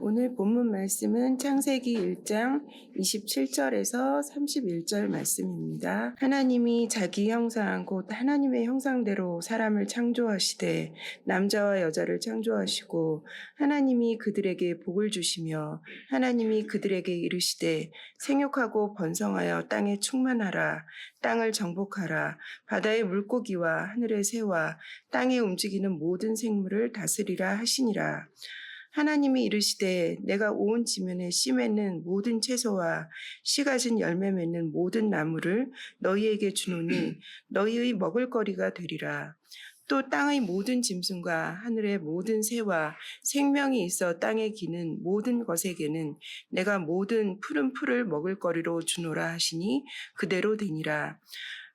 오늘 본문 말씀은 창세기 1장 27절에서 31절 말씀입니다. 하나님이 자기 형상 곧 하나님의 형상대로 사람을 창조하시되 남자와 여자를 창조하시고 하나님이 그들에게 복을 주시며 하나님이 그들에게 이르시되 생육하고 번성하여 땅에 충만하라. 땅을 정복하라. 바다의 물고기와 하늘의 새와 땅에 움직이는 모든 생물을 다스리라 하시니라. 하나님이 이르시되 내가 온 지면에 씨 맺는 모든 채소와 씨 가진 열매 맺는 모든 나무를 너희에게 주노니 너희의 먹을거리가 되리라. 또 땅의 모든 짐승과 하늘의 모든 새와 생명이 있어 땅에 기는 모든 것에게는 내가 모든 푸른 풀을 먹을거리로 주노라 하시니 그대로 되니라.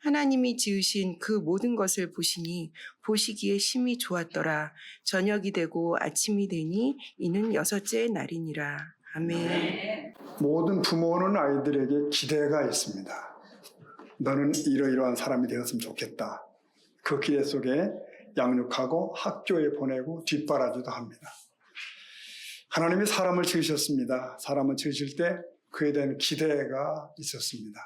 하나님이 지으신 그 모든 것을 보시니 보시기에 심히 좋았더라. 저녁이 되고 아침이 되니 이는 여섯째 날이니라. 아멘. 모든 부모는 아이들에게 기대가 있습니다. 너는 이러이러한 사람이 되었으면 좋겠다. 그 기대 속에 양육하고 학교에 보내고 뒷바라지도 합니다. 하나님이 사람을 지으셨습니다. 사람을 지으실 때 그에 대한 기대가 있었습니다.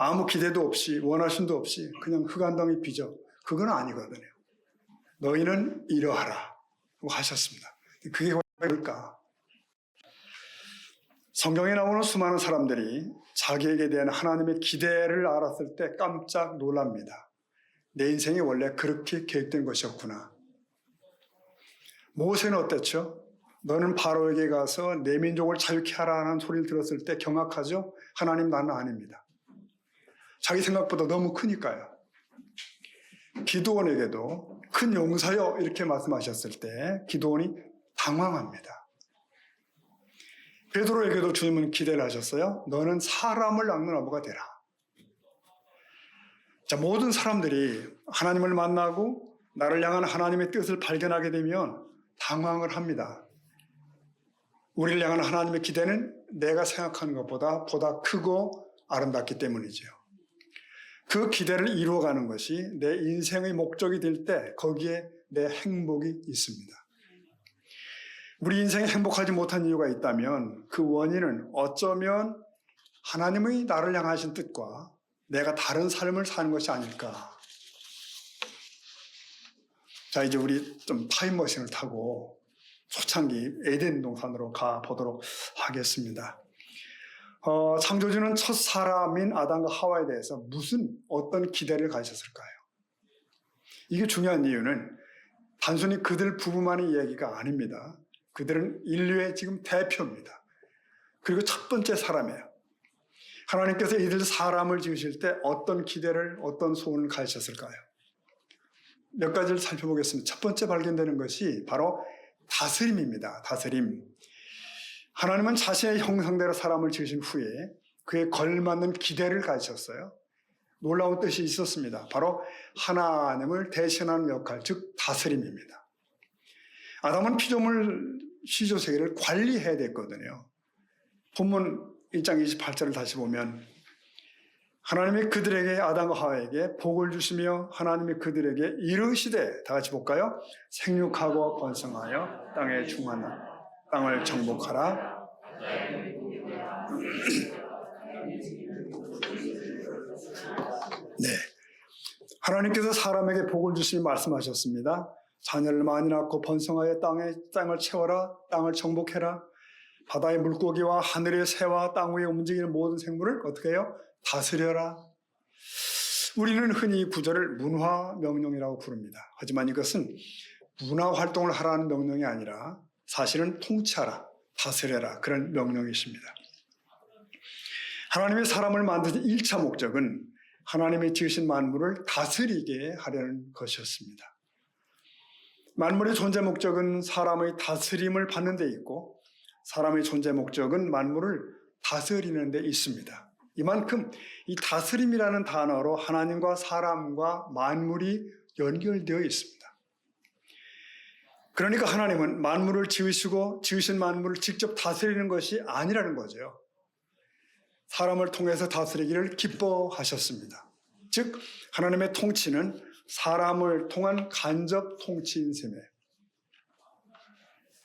아무 기대도 없이 원하심도 없이 그냥 흙안덩이 빚어. 그건 아니거든요. 너희는 이러하라 하셨습니다. 그게 뭘까? 성경에 나오는 수많은 사람들이 자기에게 대한 하나님의 기대를 알았을 때 깜짝 놀랍니다. 내 인생이 원래 그렇게 계획된 것이었구나. 모세는 어땠죠? 너는 바로에게 가서 내 민족을 자유케 하라는 소리를 들었을 때 경악하죠? 하나님, 나는 아닙니다. 자기 생각보다 너무 크니까요. 기드온에게도 큰 용사여 이렇게 말씀하셨을 때 기드온이 당황합니다. 베드로에게도 주님은 기대를 하셨어요. 너는 사람을 낚는 어부가 되라. 자, 모든 사람들이 하나님을 만나고 나를 향한 하나님의 뜻을 발견하게 되면 당황을 합니다. 우리를 향한 하나님의 기대는 내가 생각하는 것보다 보다 크고 아름답기 때문이죠. 그 기대를 이루어가는 것이 내 인생의 목적이 될 때 거기에 내 행복이 있습니다. 우리 인생에 행복하지 못한 이유가 있다면 그 원인은 어쩌면 하나님의 나를 향하신 뜻과 내가 다른 삶을 사는 것이 아닐까. 자, 이제 우리 좀 타임머신을 타고 초창기 에덴 동산으로 가보도록 하겠습니다. 창조주는 첫 사람인 아담과 하와에 대해서 어떤 기대를 가졌을까요? 이게 중요한 이유는 단순히 그들 부부만의 이야기가 아닙니다. 그들은 인류의 지금 대표입니다. 그리고 첫 번째 사람이에요. 하나님께서 이들 사람을 지으실 때 어떤 기대를, 어떤 소원을 가지셨을까요? 몇 가지를 살펴보겠습니다. 첫 번째 발견되는 것이 바로 다스림입니다. 다스림. 하나님은 자신의 형상대로 사람을 지으신 후에 그에 걸맞는 기대를 가지셨어요. 놀라운 뜻이 있었습니다. 바로 하나님을 대신하는 역할, 즉 다스림입니다. 아담은 피조물 시조세계를 관리해야 됐거든요. 본문 1장 28절을 다시 보면 하나님이 그들에게 아담과 하와에게 복을 주시며 하나님이 그들에게 이르시되, 다 같이 볼까요? 생육하고 번성하여 땅에 충만하라. 땅을 정복하라. 네, 하나님께서 사람에게 복을 주시며 말씀하셨습니다. 자녀를 많이 낳고 번성하여 땅을 채워라. 땅을 정복해라. 바다의 물고기와 하늘의 새와 땅 위에 움직이는 모든 생물을 어떻게 해요? 다스려라. 우리는 흔히 이 구절을 문화 명령이라고 부릅니다. 하지만 이것은 문화 활동을 하라는 명령이 아니라 사실은 통치하라, 다스려라, 그런 명령이십니다. 하나님이 사람을 만드신 1차 목적은 하나님이 지으신 만물을 다스리게 하려는 것이었습니다. 만물의 존재 목적은 사람의 다스림을 받는 데 있고 사람의 존재 목적은 만물을 다스리는 데 있습니다. 이만큼 이 다스림이라는 단어로 하나님과 사람과 만물이 연결되어 있습니다. 그러니까 하나님은 만물을 지으시고 지으신 만물을 직접 다스리는 것이 아니라는 거죠. 사람을 통해서 다스리기를 기뻐하셨습니다. 즉 하나님의 통치는 사람을 통한 간접 통치인 셈이에요.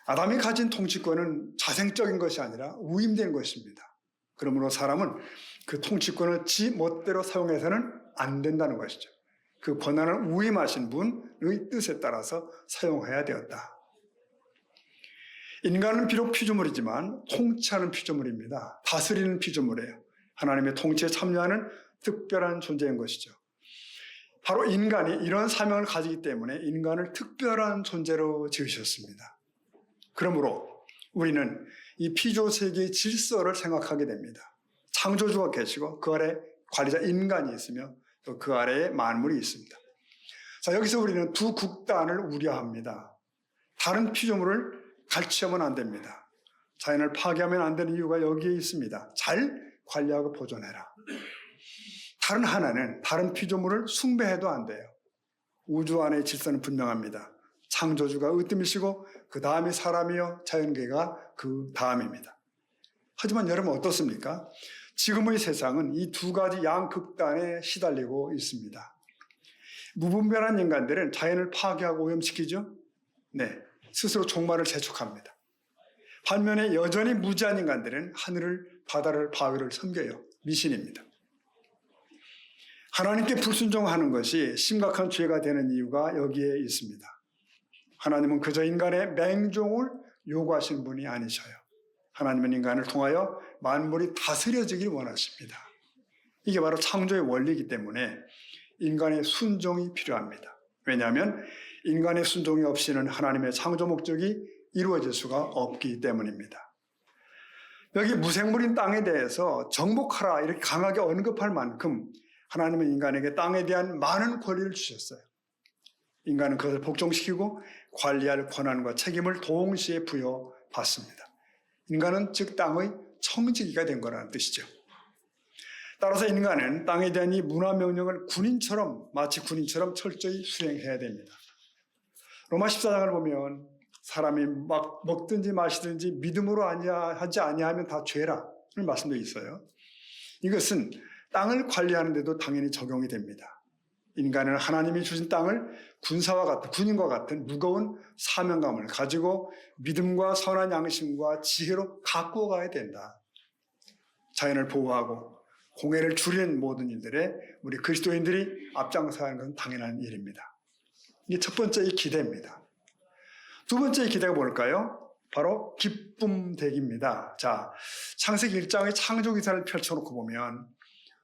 아담이 가진 통치권은 자생적인 것이 아니라 위임된 것입니다. 그러므로 사람은 그 통치권을 지 멋대로 사용해서는 안 된다는 것이죠. 그 권한을 위임하신 분의 뜻에 따라서 사용해야 되었다. 인간은 비록 피조물이지만 통치하는 피조물입니다. 다스리는 피조물이에요. 하나님의 통치에 참여하는 특별한 존재인 것이죠. 바로 인간이 이런 사명을 가지기 때문에 인간을 특별한 존재로 지으셨습니다. 그러므로 우리는 이 피조 세계의 질서를 생각하게 됩니다. 창조주가 계시고 그 아래 관리자 인간이 있으며 또 그 아래에 만물이 있습니다. 자, 여기서 우리는 두 극단을 우려합니다. 다른 피조물을 갈취하면 안 됩니다. 자연을 파괴하면 안 되는 이유가 여기에 있습니다. 잘 관리하고 보존해라. 다른 하나는 다른 피조물을 숭배해도 안 돼요. 우주 안의 질서는 분명합니다. 창조주가 으뜸이시고 그 다음이 사람이요 자연계가 그 다음입니다. 하지만 여러분 어떻습니까? 지금의 세상은 이 두 가지 양극단에 시달리고 있습니다. 무분별한 인간들은 자연을 파괴하고 오염시키죠. 네, 스스로 종말을 재촉합니다. 반면에 여전히 무지한 인간들은 하늘을, 바다를, 바위를 섬겨요. 미신입니다. 하나님께 불순종하는 것이 심각한 죄가 되는 이유가 여기에 있습니다. 하나님은 그저 인간의 맹종을 요구하시는 분이 아니셔요. 하나님은 인간을 통하여 만물이 다스려지길 원하십니다. 이게 바로 창조의 원리이기 때문에 인간의 순종이 필요합니다. 왜냐하면 인간의 순종이 없이는 하나님의 창조 목적이 이루어질 수가 없기 때문입니다. 여기 무생물인 땅에 대해서 정복하라 이렇게 강하게 언급할 만큼 하나님은 인간에게 땅에 대한 많은 권리를 주셨어요. 인간은 그것을 복종시키고 관리할 권한과 책임을 동시에 부여받습니다. 인간은 즉 땅의 청지기가 된 거라는 뜻이죠. 따라서 인간은 땅에 대한 이 문화 명령을 마치 군인처럼 철저히 수행해야 됩니다. 로마 14장을 보면 사람이 막 먹든지 마시든지 믿음으로 하지 아니하면 다 죄라 는 말씀도 있어요. 이것은 땅을 관리하는 데도 당연히 적용이 됩니다. 인간은 하나님이 주신 땅을 군인과 같은 무거운 사명감을 가지고 믿음과 선한 양심과 지혜로 갖고 가야 된다. 자연을 보호하고 공해를 줄이는 모든 일들에 우리 그리스도인들이 앞장서야 하는 건 당연한 일입니다. 이게 첫 번째 이 기대입니다. 두 번째 이 기대가 뭘까요? 바로 기쁨 대기입니다. 자, 창세기 1장의 창조 기사를 펼쳐놓고 보면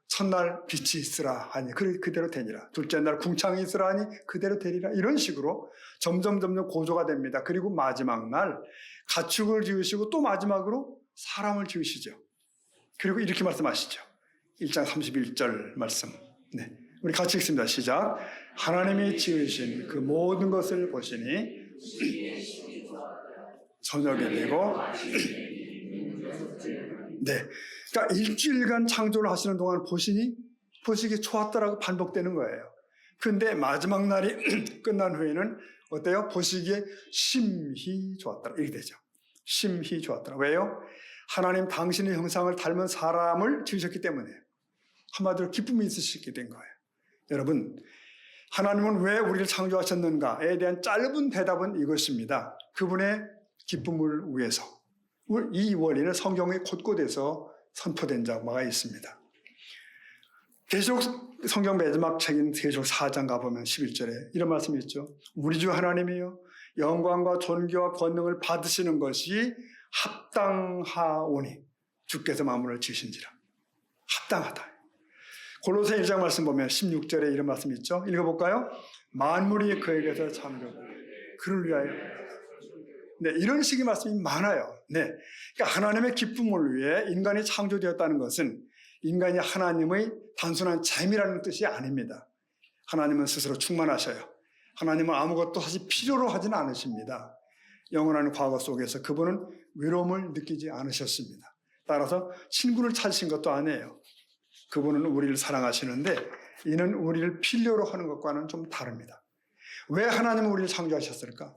첫날 빛이 있으라 하니 그대로 되니라. 둘째 날 궁창이 있으라 하니 그대로 되리라. 이런 식으로 점점 고조가 됩니다. 그리고 마지막 날 가축을 지으시고 또 마지막으로 사람을 지으시죠. 그리고 이렇게 말씀하시죠. 1장 31절 말씀. 네, 우리 같이 읽습니다. 시작. 하나님이 지으신 그 모든 것을 보시니 저녁이 되고 네, 그러니까 일주일간 창조를 하시는 동안 보시기 좋았다라고 반복되는 거예요. 그런데 마지막 날이 끝난 후에는 어때요? 보시기에 심히 좋았더라 이렇게 되죠. 심히 좋았더라. 왜요? 하나님 당신의 형상을 닮은 사람을 지으셨기 때문에 한마디로 기쁨이 있으시게 된 거예요. 여러분, 하나님은 왜 우리를 창조하셨는가에 대한 짧은 대답은 이것입니다. 그분의 기쁨을 위해서. 이 원리는 성경의 곳곳에서 선포된 자가 있습니다. 계시록 성경 마지막 책인 계시록 4장 가보면 11절에 이런 말씀이 있죠. 우리 주 하나님이여 영광과 존귀와 권능을 받으시는 것이 합당하오니 주께서 만물을 지으신지라. 합당하다. 골로새 1장 말씀 보면 16절에 이런 말씀이 있죠. 읽어볼까요? 만물이 그에게서 창조 그를 위하여. 네, 이런 식의 말씀이 많아요. 네, 그러니까 하나님의 기쁨을 위해 인간이 창조되었다는 것은 인간이 하나님의 단순한 재미라는 뜻이 아닙니다. 하나님은 스스로 충만하셔요. 하나님은 아무것도 사실 필요로 하지는 않으십니다. 영원한 과거 속에서 그분은 외로움을 느끼지 않으셨습니다. 따라서 친구를 찾으신 것도 아니에요. 그분은 우리를 사랑하시는데 이는 우리를 필요로 하는 것과는 좀 다릅니다. 왜 하나님은 우리를 창조하셨을까?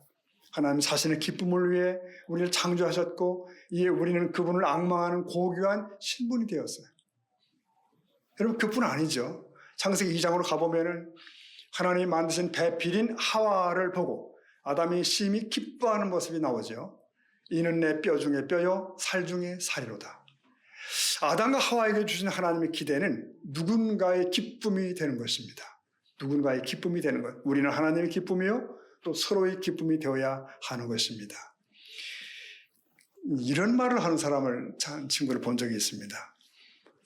하나님 자신의 기쁨을 위해 우리를 창조하셨고 이에 우리는 그분을 앙망하는 고귀한 신분이 되었어요. 여러분 그뿐 아니죠. 창세기 2장으로 가보면은 하나님이 만드신 배필인 하와를 보고 아담이 심히 기뻐하는 모습이 나오죠. 이는 내 뼈 중에 뼈요 살 중에 살이로다. 아담과 하와에게 주신 하나님의 기대는 누군가의 기쁨이 되는 것입니다. 누군가의 기쁨이 되는 것. 우리는 하나님의 기쁨이요 또 서로의 기쁨이 되어야 하는 것입니다. 이런 말을 하는 친구를 본 적이 있습니다.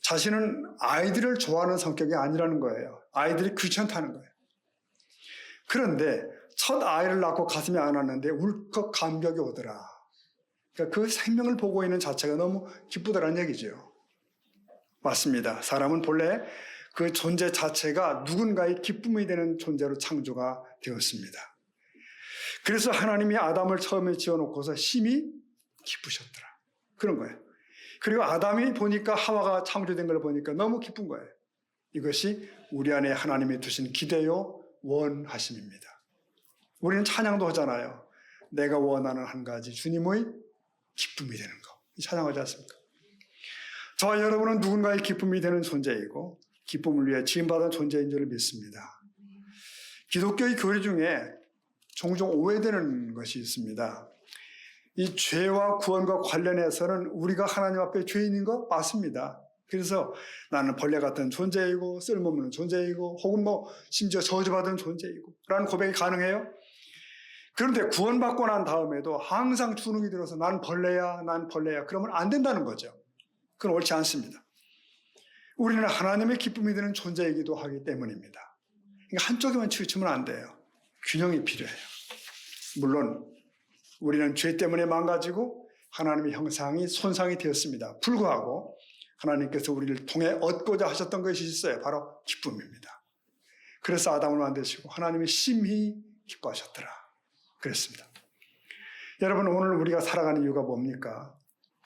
자신은 아이들을 좋아하는 성격이 아니라는 거예요. 아이들이 귀찮다는 거예요. 그런데 첫 아이를 낳고 가슴에 안았는데 울컥 감격이 오더라. 그러니까 그 생명을 보고 있는 자체가 너무 기쁘더라는 얘기죠. 맞습니다. 사람은 본래 그 존재 자체가 누군가의 기쁨이 되는 존재로 창조가 되었습니다. 그래서 하나님이 아담을 처음에 지어놓고서 심히 기쁘셨더라. 그런 거예요. 그리고 아담이 보니까 하와가 창조된 걸 보니까 너무 기쁜 거예요. 이것이 우리 안에 하나님이 두신 기대요 원하심입니다. 우리는 찬양도 하잖아요. 내가 원하는 한 가지 주님의 기쁨이 되는 거. 찬양하지 않습니까? 저와 여러분은 누군가의 기쁨이 되는 존재이고 기쁨을 위해 지음받은 존재인 줄 믿습니다. 기독교의 교리 중에 종종 오해되는 것이 있습니다. 이 죄와 구원과 관련해서는 우리가 하나님 앞에 죄인인 거 맞습니다. 그래서 나는 벌레 같은 존재이고 쓸모없는 존재이고 혹은 심지어 저주받은 존재이고 라는 고백이 가능해요. 그런데 구원받고 난 다음에도 항상 주눅이 들어서 난 벌레야 그러면 안 된다는 거죠. 그건 옳지 않습니다. 우리는 하나님의 기쁨이 되는 존재이기도 하기 때문입니다. 그러니까 한쪽에만 치우치면 안 돼요. 균형이 필요해요. 물론 우리는 죄 때문에 망가지고 하나님의 형상이 손상이 되었습니다. 불구하고 하나님께서 우리를 통해 얻고자 하셨던 것이 있어요. 바로 기쁨입니다. 그래서 아담을 만드시고 하나님이 심히 기뻐하셨더라. 그랬습니다. 여러분, 오늘 우리가 살아가는 이유가 뭡니까?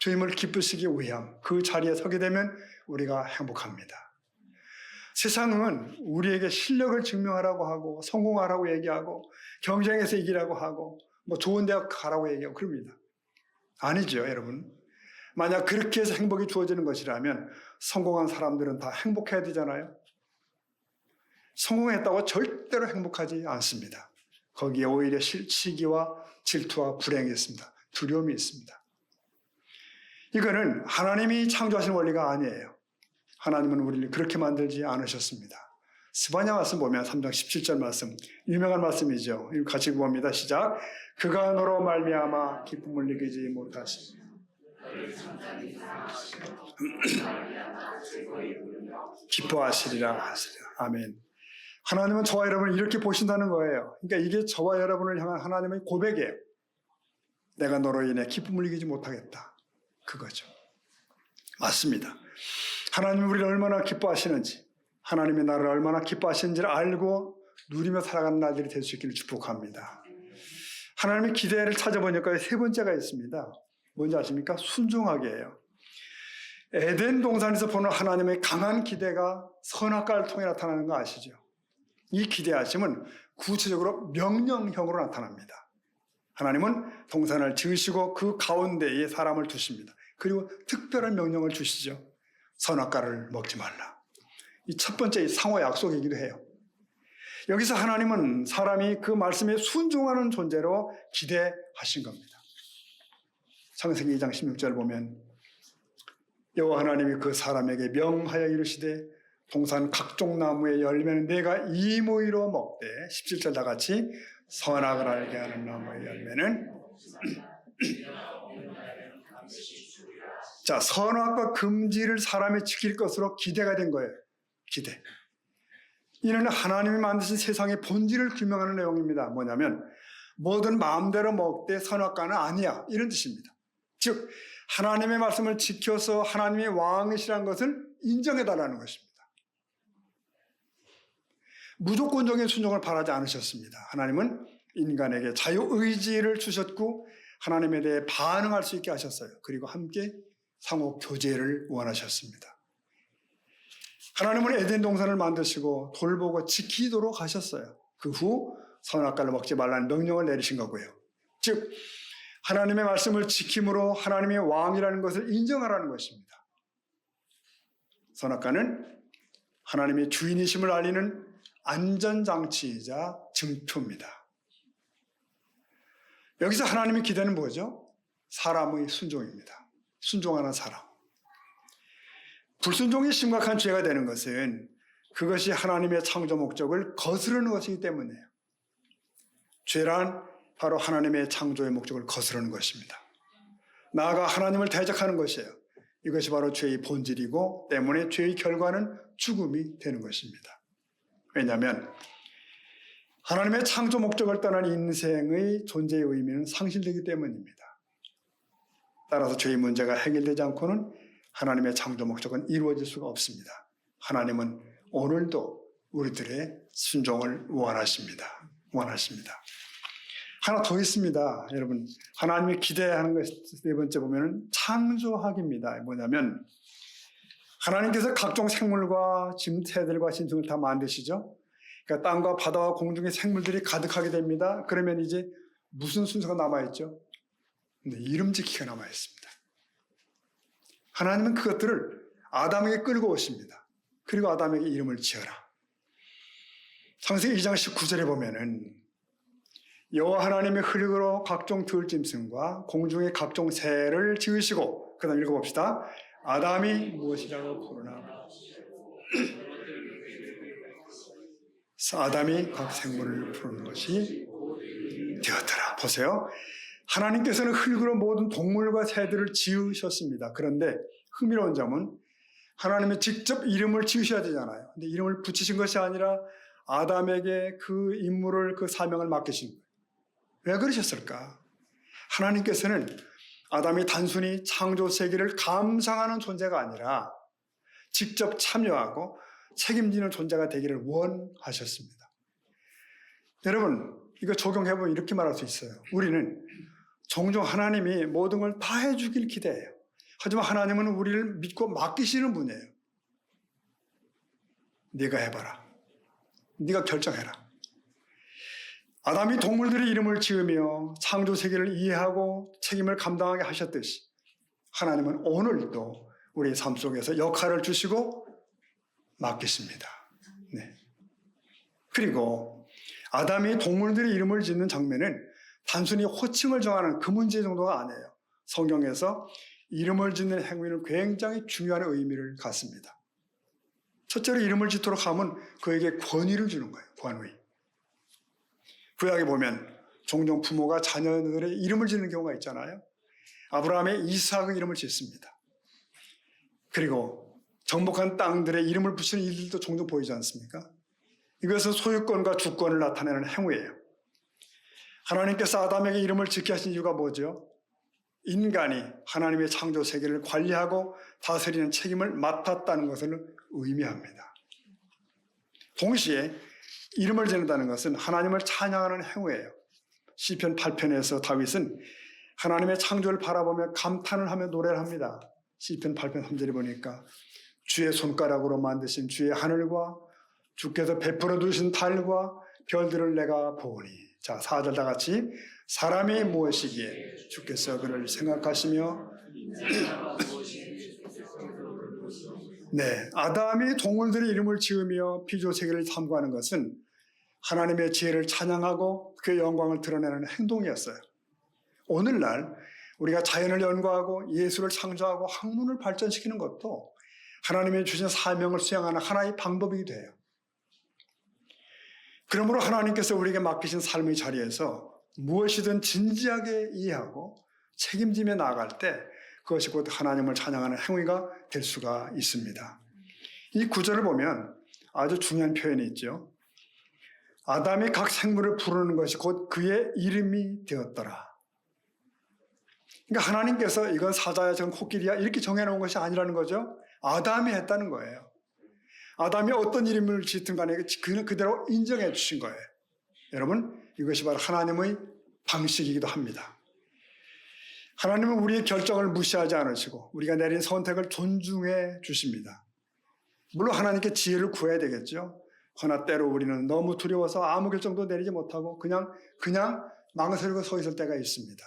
주님을 기쁘시기 위함. 그 자리에 서게 되면 우리가 행복합니다. 세상은 우리에게 실력을 증명하라고 하고 성공하라고 얘기하고 경쟁에서 이기라고 하고 좋은 대학 가라고 얘기하고 그럽니다. 아니죠, 여러분. 만약 그렇게 해서 행복이 주어지는 것이라면 성공한 사람들은 다 행복해야 되잖아요. 성공했다고 절대로 행복하지 않습니다. 거기에 오히려 시기와 질투와 불행이 있습니다. 두려움이 있습니다. 이거는 하나님이 창조하신 원리가 아니에요. 하나님은 우리를 그렇게 만들지 않으셨습니다. 스바냐 말씀 보면 3장 17절 말씀, 유명한 말씀이죠. 이거 같이 봅니다. 시작. 그가 너로 말미암아 기쁨을 느끼지 못하시며 기뻐하시리라 하시리라. 아멘. 하나님은 저와 여러분을 이렇게 보신다는 거예요. 그러니까 이게 저와 여러분을 향한 하나님의 고백이에요. 내가 너로 인해 기쁨을 느끼지 못하겠다. 그거죠. 맞습니다. 하나님이 우리를 얼마나 기뻐하시는지, 하나님이 나를 얼마나 기뻐하시는지를 알고 누리며 살아가는 날들이 될 수 있기를 축복합니다. 하나님의 기대를 찾아보니까 세 번째가 있습니다. 뭔지 아십니까? 순종하기예요. 에덴 동산에서 보는 하나님의 강한 기대가 선악과를 통해 나타나는 거 아시죠? 이 기대하심은 구체적으로 명령형으로 나타납니다. 하나님은 동산을 지으시고 그 가운데에 사람을 두십니다. 그리고 특별한 명령을 주시죠. 선악과를 먹지 말라. 이 첫 번째 상호 약속이기도 해요. 여기서 하나님은 사람이 그 말씀에 순종하는 존재로 기대하신 겁니다. 창세기 2장 16절 보면 여호와 하나님이 그 사람에게 명하여 이르시되 동산 각종 나무의 열매는 내가 이무이로 먹되 17절 다 같이 선악을 알게 하는 나무의 열매는 자, 선악과 금지를 사람이 지킬 것으로 기대가 된 거예요. 기대. 이는 하나님이 만드신 세상의 본질을 규명하는 내용입니다. 뭐냐면 뭐든 마음대로 먹되 선악과는 아니야. 이런 뜻입니다. 즉 하나님의 말씀을 지켜서 하나님의 왕이시라는 것을 인정해달라는 것입니다. 무조건적인 순종을 바라지 않으셨습니다. 하나님은 인간에게 자유의지를 주셨고 하나님에 대해 반응할 수 있게 하셨어요. 그리고 함께 상호 교제를 원하셨습니다. 하나님은 에덴 동산을 만드시고 돌보고 지키도록 하셨어요. 그 후 선악과를 먹지 말라는 명령을 내리신 거고요. 즉 하나님의 말씀을 지킴으로 하나님의 왕이라는 것을 인정하라는 것입니다. 선악과는 하나님의 주인이심을 알리는 안전장치이자 증표입니다. 여기서 하나님의 기대는 뭐죠? 사람의 순종입니다. 순종하는 사람. 불순종이 심각한 죄가 되는 것은 그것이 하나님의 창조 목적을 거스르는 것이기 때문이에요. 죄란 바로 하나님의 창조의 목적을 거스르는 것입니다. 나아가 하나님을 대적하는 것이에요. 이것이 바로 죄의 본질이고 때문에 죄의 결과는 죽음이 되는 것입니다. 왜냐하면 하나님의 창조 목적을 떠난 인생의 존재의 의미는 상실되기 때문입니다. 따라서 죄의 문제가 해결되지 않고는 하나님의 창조 목적은 이루어질 수가 없습니다. 하나님은 오늘도 우리들의 순종을 원하십니다. 하나 더 있습니다. 여러분, 하나님이 기대하는 것 네 번째 보면 창조학입니다. 뭐냐면 하나님께서 각종 생물과 새들과 짐승을 다 만드시죠. 그러니까 땅과 바다와 공중의 생물들이 가득하게 됩니다. 그러면 이제 무슨 순서가 남아있죠? 네, 이름 짓기가 남아있습니다. 하나님은 그것들을 아담에게 끌고 오십니다. 그리고 아담에게 이름을 지어라. 창세기 2장 19절에 보면은 여호와 하나님이 흙으로 각종 들짐승과 공중의 각종 새를 지으시고, 그 다음 읽어봅시다. 아담이 무엇이라고 부르나? 아담이 각 생물을 부르는 것이 되었더라. 보세요. 하나님께서는 흙으로 모든 동물과 새들을 지으셨습니다. 그런데 흥미로운 점은 하나님이 직접 이름을 지으셔야 되잖아요. 근데 이름을 붙이신 것이 아니라 아담에게 그 임무를, 그 사명을 맡기신 거예요. 왜 그러셨을까? 하나님께서는 아담이 단순히 창조 세계를 감상하는 존재가 아니라 직접 참여하고 책임지는 존재가 되기를 원하셨습니다. 여러분, 이거 적용해보면 이렇게 말할 수 있어요. 우리는 종종 하나님이 모든 걸 다 해주길 기대해요. 하지만 하나님은 우리를 믿고 맡기시는 분이에요. 네가 해봐라. 네가 결정해라. 아담이 동물들의 이름을 지으며 창조 세계를 이해하고 책임을 감당하게 하셨듯이 하나님은 오늘도 우리의 삶 속에서 역할을 주시고 맡기십니다. 네. 그리고 아담이 동물들의 이름을 짓는 장면은 단순히 호칭을 정하는 그 문제 정도가 아니에요. 성경에서 이름을 짓는 행위는 굉장히 중요한 의미를 갖습니다. 첫째로 이름을 짓도록 하면 그에게 권위를 주는 거예요. 권위. 구약에 보면 종종 부모가 자녀들의 이름을 짓는 경우가 있잖아요. 아브라함의 이삭의 이름을 짓습니다. 그리고 정복한 땅들의 이름을 붙이는 일들도 종종 보이지 않습니까? 이것은 소유권과 주권을 나타내는 행위예요. 하나님께서 아담에게 이름을 짓게 하신 이유가 뭐죠? 인간이 하나님의 창조 세계를 관리하고 다스리는 책임을 맡았다는 것을 의미합니다. 동시에 이름을 짓는다는 것은 하나님을 찬양하는 행위예요. 시편 8편에서 다윗은 하나님의 창조를 바라보며 감탄을 하며 노래를 합니다. 시편 8편 3절에 보니까 주의 손가락으로 만드신 주의 하늘과 주께서 베풀어 두신 달과 별들을 내가 보니. 자, 4절 다 같이. 사람이 무엇이기에 주께서 그를 생각하시며. 네, 아담이 동물들의 이름을 지으며 피조세계를 탐구하는 것은 하나님의 지혜를 찬양하고 그의 영광을 드러내는 행동이었어요. 오늘날 우리가 자연을 연구하고 예술을 창조하고 학문을 발전시키는 것도 하나님의 주신 사명을 수행하는 하나의 방법이 돼요. 그러므로 하나님께서 우리에게 맡기신 삶의 자리에서 무엇이든 진지하게 이해하고 책임지며 나아갈 때 그것이 곧 하나님을 찬양하는 행위가 될 수가 있습니다. 이 구절을 보면 아주 중요한 표현이 있죠. 아담이 각 생물을 부르는 것이 곧 그의 이름이 되었더라. 그러니까 하나님께서 이건 사자야, 저건 코끼리야 이렇게 정해놓은 것이 아니라는 거죠. 아담이 했다는 거예요. 아담이 어떤 이름을 짓든 간에 그는 그대로 인정해 주신 거예요. 여러분, 이것이 바로 하나님의 방식이기도 합니다. 하나님은 우리의 결정을 무시하지 않으시고 우리가 내린 선택을 존중해 주십니다. 물론 하나님께 지혜를 구해야 되겠죠. 그러나 때로 우리는 너무 두려워서 아무 결정도 내리지 못하고 그냥 망설이고 서 있을 때가 있습니다.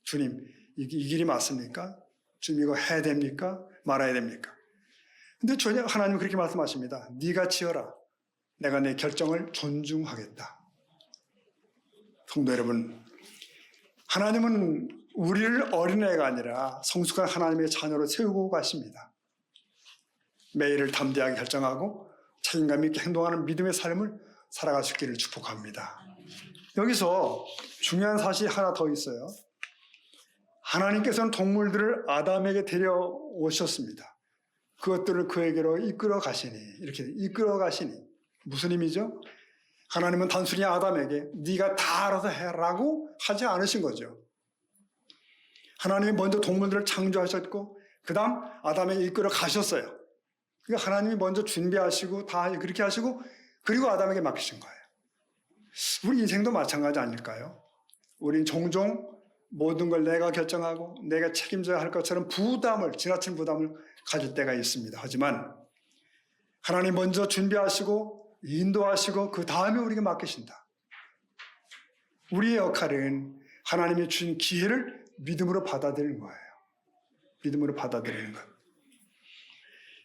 주님, 이 길이 맞습니까? 주님, 이거 해야 됩니까? 말아야 됩니까? 근데 하나님은 그렇게 말씀하십니다. 네가 지어라. 내가 내 결정을 존중하겠다. 성도 여러분, 하나님은 우리를 어린애가 아니라 성숙한 하나님의 자녀로 세우고 가십니다. 매일을 담대하게 결정하고 책임감 있게 행동하는 믿음의 삶을 살아갈 수 있기를 축복합니다. 여기서 중요한 사실이 하나 더 있어요. 하나님께서는 동물들을 아담에게 데려오셨습니다. 그것들을 그에게로 이끌어 가시니, 이렇게 이끌어 가시니 무슨 의미죠? 하나님은 단순히 아담에게 네가 다 알아서 해라고 하지 않으신 거죠. 하나님이 먼저 동물들을 창조하셨고 그 다음 아담에게 이끌어 가셨어요. 그러니까 하나님이 먼저 준비하시고 다 그렇게 하시고 그리고 아담에게 맡기신 거예요. 우리 인생도 마찬가지 아닐까요? 우린 종종 모든 걸 내가 결정하고 내가 책임져야 할 것처럼 지나친 부담을 가질 때가 있습니다. 하지만 하나님 먼저 준비하시고 인도하시고 그 다음에 우리에게 맡기신다. 우리의 역할은 하나님이 주신 기회를 믿음으로 받아들이는 거예요. 믿음으로 받아들이는 것.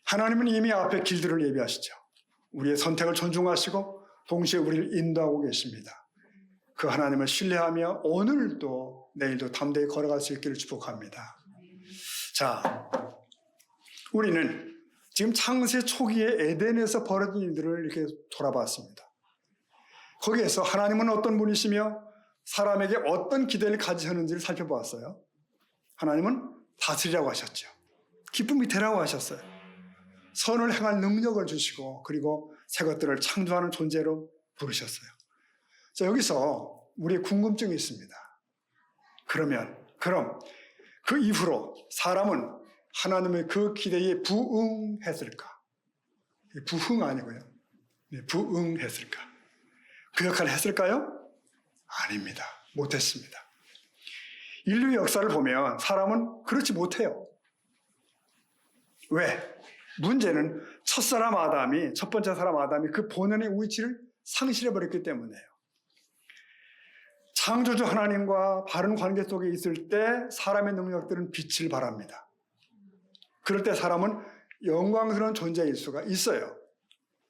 하나님은 이미 앞에 길들을 예비하시죠. 우리의 선택을 존중하시고 동시에 우리를 인도하고 계십니다. 그 하나님을 신뢰하며 오늘도 내일도 담대히 걸어갈 수 있기를 축복합니다. 자, 우리는 지금 창세 초기에 에덴에서 벌어진 일들을 이렇게 돌아봤습니다. 거기에서 하나님은 어떤 분이시며 사람에게 어떤 기대를 가지셨는지를 살펴보았어요. 하나님은 다스리라고 하셨죠. 기쁨이 되라고 하셨어요. 선을 행할 능력을 주시고 그리고 새 것들을 창조하는 존재로 부르셨어요. 자, 여기서 우리의 궁금증이 있습니다. 그럼 그 이후로 사람은 하나님의 그 기대에 부응했을까? 부흥 아니고요. 부응했을까? 그 역할을 했을까요? 아닙니다. 못했습니다. 인류 역사를 보면 사람은 그렇지 못해요. 왜? 문제는 첫 번째 사람 아담이 그 본연의 위치를 상실해버렸기 때문에요. 창조주 하나님과 바른 관계 속에 있을 때 사람의 능력들은 빛을 발합니다. 그럴 때 사람은 영광스러운 존재일 수가 있어요.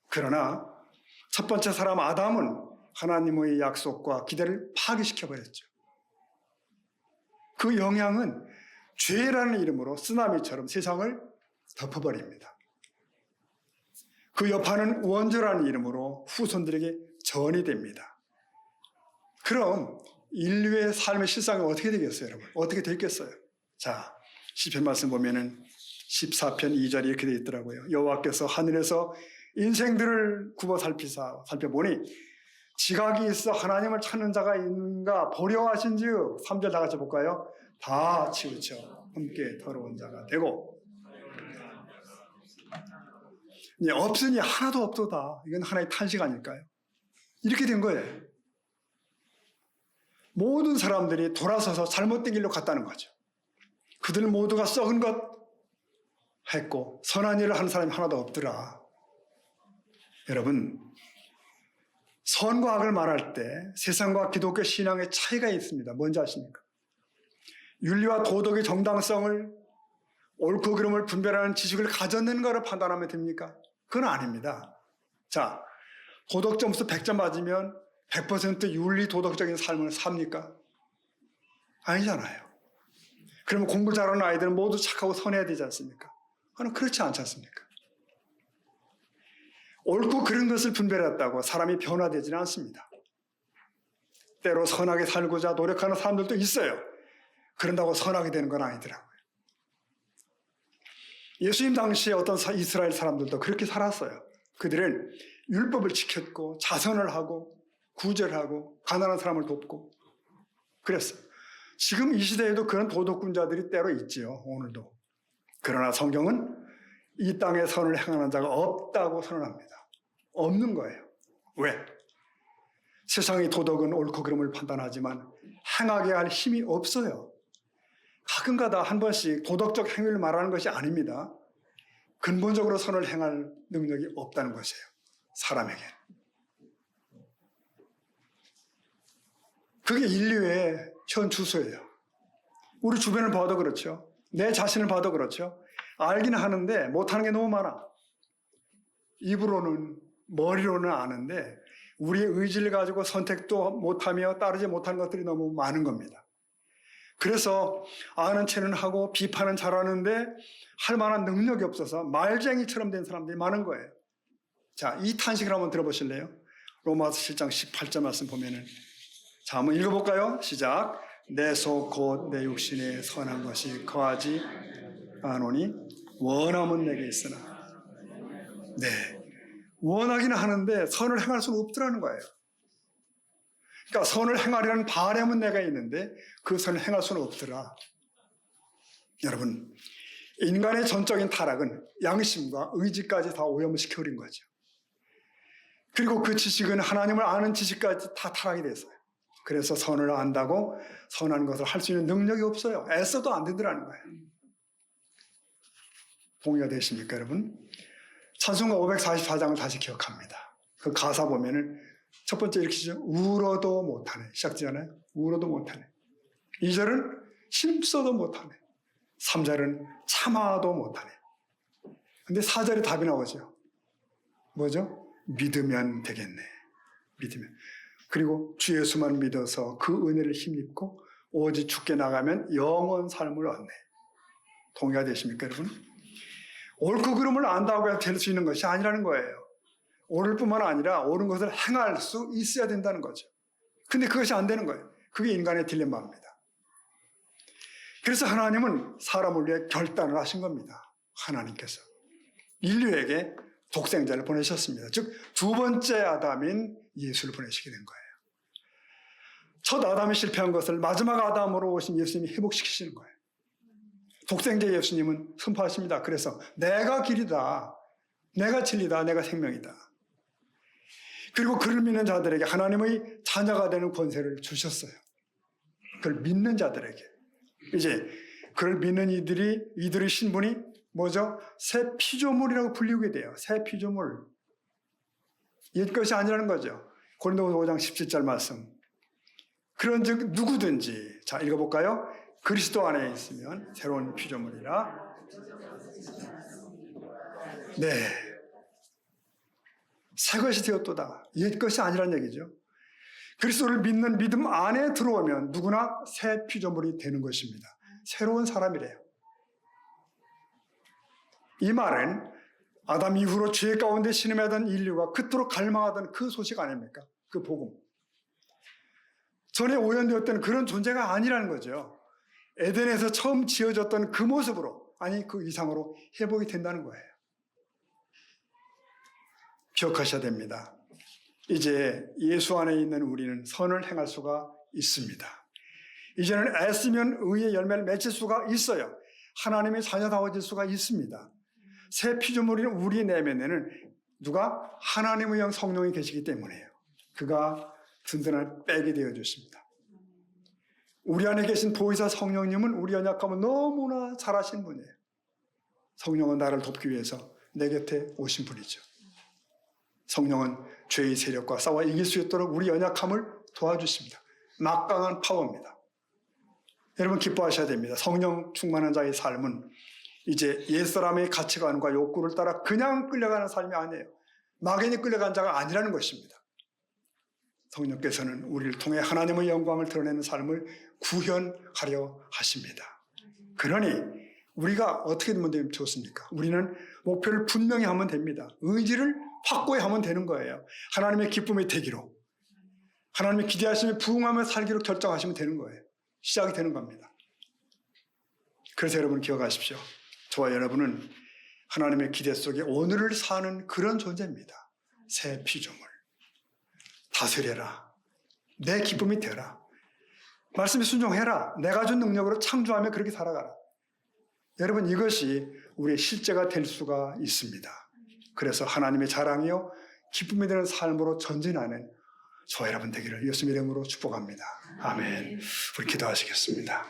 그러나 첫 번째 사람 아담은 하나님의 약속과 기대를 파기시켜버렸죠. 그 영향은 죄라는 이름으로 쓰나미처럼 세상을 덮어버립니다. 그 여파는 원죄라는 이름으로 후손들에게 전이 됩니다. 그럼 인류의 삶의 실상이 어떻게 되겠어요, 여러분? 어떻게 되겠어요? 자, 시편 말씀 보면은 14편 2절이 이렇게 되어 있더라고요. 여호와께서 하늘에서 인생들을 굽어 살펴보니 지각이 있어 하나님을 찾는 자가 있는가 보려 하신즉 3절 다 같이 볼까요? 다 치우쳐 함께 더러운 자가 되고 없으니 하나도 없도다. 이건 하나의 탄식 아닐까요? 이렇게 된 거예요. 모든 사람들이 돌아서서 잘못된 길로 갔다는 거죠. 그들 모두가 썩은 것 했고 선한 일을 하는 사람이 하나도 없더라. 여러분, 선과 악을 말할 때 세상과 기독교 신앙의 차이가 있습니다. 뭔지 아십니까? 윤리와 도덕의 정당성을 옳고 그름을 분별하는 지식을 가졌는 거로 판단하면 됩니까? 그건 아닙니다. 자, 도덕 점수 100점 맞으면 100% 윤리 도덕적인 삶을 삽니까? 아니잖아요. 그러면 공부 잘하는 아이들은 모두 착하고 선해야 되지 않습니까? 그건 그렇지 않지 않습니까? 옳고 그른 것을 분별했다고 사람이 변화되지는 않습니다. 때로 선하게 살고자 노력하는 사람들도 있어요. 그런다고 선하게 되는 건 아니더라고요. 예수님 당시에 어떤 이스라엘 사람들도 그렇게 살았어요. 그들은 율법을 지켰고 자선을 하고 구절하고 가난한 사람을 돕고 그랬어요. 지금 이 시대에도 그런 도덕군자들이 때로 있지요. 오늘도. 그러나 성경은 이 땅에 선을 행하는 자가 없다고 선언합니다. 없는 거예요. 왜? 세상의 도덕은 옳고 그름을 판단하지만 행하게 할 힘이 없어요. 가끔가다 한 번씩 도덕적 행위를 말하는 것이 아닙니다. 근본적으로 선을 행할 능력이 없다는 것이에요. 사람에게. 그게 인류의 현 주소예요. 우리 주변을 봐도 그렇죠. 내 자신을 봐도 그렇죠. 알기는 하는데 못하는 게 너무 많아. 입으로는 머리로는 아는데 우리의 의지를 가지고 선택도 못하며 따르지 못하는 것들이 너무 많은 겁니다. 그래서 아는 체는 하고 비판은 잘하는데 할 만한 능력이 없어서 말쟁이처럼 된 사람들이 많은 거예요. 자, 이 탄식을 한번 들어보실래요? 로마서 7장 18절 말씀 보면은, 자, 한번 읽어볼까요? 시작. 내 속 곧 내 육신에 선한 것이 거하지 않으니 원함은 내게 있으나. 네, 원하기는 하는데 선을 행할 수는 없더라는 거예요. 그러니까 선을 행하려는 바람은 내가 있는데 그 선을 행할 수는 없더라. 여러분, 인간의 전적인 타락은 양심과 의지까지 다 오염을 시켜버린 거죠. 그리고 그 지식은 하나님을 아는 지식까지 다 타락이 됐어요. 그래서 선을 안다고 선한 것을 할 수 있는 능력이 없어요. 애써도 안 되더라는 거예요. 동의가 되십니까, 여러분? 찬송가 544장을 다시 기억합니다. 그 가사 보면은 첫 번째 이렇게 시죠. 울어도 못하네. 시작되잖아요. 울어도 못하네. 2절은 힘써도 못하네. 3절은 참아도 못하네. 근데 4절에 답이 나오죠. 뭐죠? 믿으면 되겠네. 믿으면. 그리고 주 예수만 믿어서 그 은혜를 힘입고 오직 죽게 나가면 영원 삶을 얻네. 동의가 되십니까, 여러분? 옳고 그름을 안다고 해서 될 수 있는 것이 아니라는 거예요. 옳을 뿐만 아니라 옳은 것을 행할 수 있어야 된다는 거죠. 근데 그것이 안 되는 거예요. 그게 인간의 딜레마입니다. 그래서 하나님은 사람을 위해 결단을 하신 겁니다. 하나님께서 인류에게 독생자를 보내셨습니다. 즉 두 번째 아담인 예수를 보내시게 된 거예요. 첫 아담이 실패한 것을 마지막 아담으로 오신 예수님이 회복시키시는 거예요. 독생자 예수님은 선포하십니다. 그래서 내가 길이다, 내가 진리다, 내가 생명이다. 그리고 그를 믿는 자들에게 하나님의 자녀가 되는 권세를 주셨어요. 그걸 믿는 자들에게. 이제 그를 믿는 이들의 신분이 뭐죠? 새 피조물이라고 불리게 돼요. 새 피조물. 옛것이 아니라는 거죠. 고린도후서 5장 17절 말씀. 그런즉 누구든지, 자 읽어볼까요? 그리스도 안에 있으면 새로운 피조물이라. 네, 새 것이 되었도다. 옛 것이 아니란 얘기죠. 그리스도를 믿는 믿음 안에 들어오면 누구나 새 피조물이 되는 것입니다. 새로운 사람이래요. 이 말은 아담 이후로 죄 가운데 신음하던 인류가 그토록 갈망하던 그 소식 아닙니까? 그 복음. 전에 오염되었던 그런 존재가 아니라는 거죠. 에덴에서 처음 지어졌던 그 모습으로, 아니 그 이상으로 회복이 된다는 거예요. 기억하셔야 됩니다. 이제 예수 안에 있는 우리는 선을 행할 수가 있습니다. 이제는 애쓰면 의의 열매를 맺을 수가 있어요. 하나님의 자녀다워질 수가 있습니다. 새 피조물인 우리 내면에는 누가? 하나님의 영 성령이 계시기 때문에요. 그가 든든한 백이 되어주십니다. 우리 안에 계신 보혜사 성령님은 우리 연약함을 너무나 잘하신 분이에요. 성령은 나를 돕기 위해서 내 곁에 오신 분이죠. 성령은 죄의 세력과 싸워 이길 수 있도록 우리 연약함을 도와주십니다. 막강한 파워입니다. 여러분 기뻐하셔야 됩니다. 성령 충만한 자의 삶은 이제 옛사람의 가치관과 욕구를 따라 그냥 끌려가는 삶이 아니에요. 막연히 끌려간 자가 아니라는 것입니다. 성령께서는 우리를 통해 하나님의 영광을 드러내는 삶을 구현하려 하십니다. 그러니 우리가 어떻게 하면 좋습니까? 우리는 목표를 분명히 하면 됩니다. 의지를 확고히 하면 되는 거예요. 하나님의 기쁨이 되기로, 하나님의 기대하심에 부응하며 살기로 결정하시면 되는 거예요. 시작이 되는 겁니다. 그래서 여러분 기억하십시오. 저와 여러분은 하나님의 기대 속에 오늘을 사는 그런 존재입니다. 새 피조물. 다스려라. 내 기쁨이 되라. 말씀에 순종해라. 내가 준 능력으로 창조하며 그렇게 살아가라. 여러분 이것이 우리의 실제가 될 수가 있습니다. 그래서 하나님의 자랑이요 기쁨이 되는 삶으로 전진하는 저와 여러분 되기를 예수님의 이름으로 축복합니다. 아멘. 우리 기도하시겠습니다.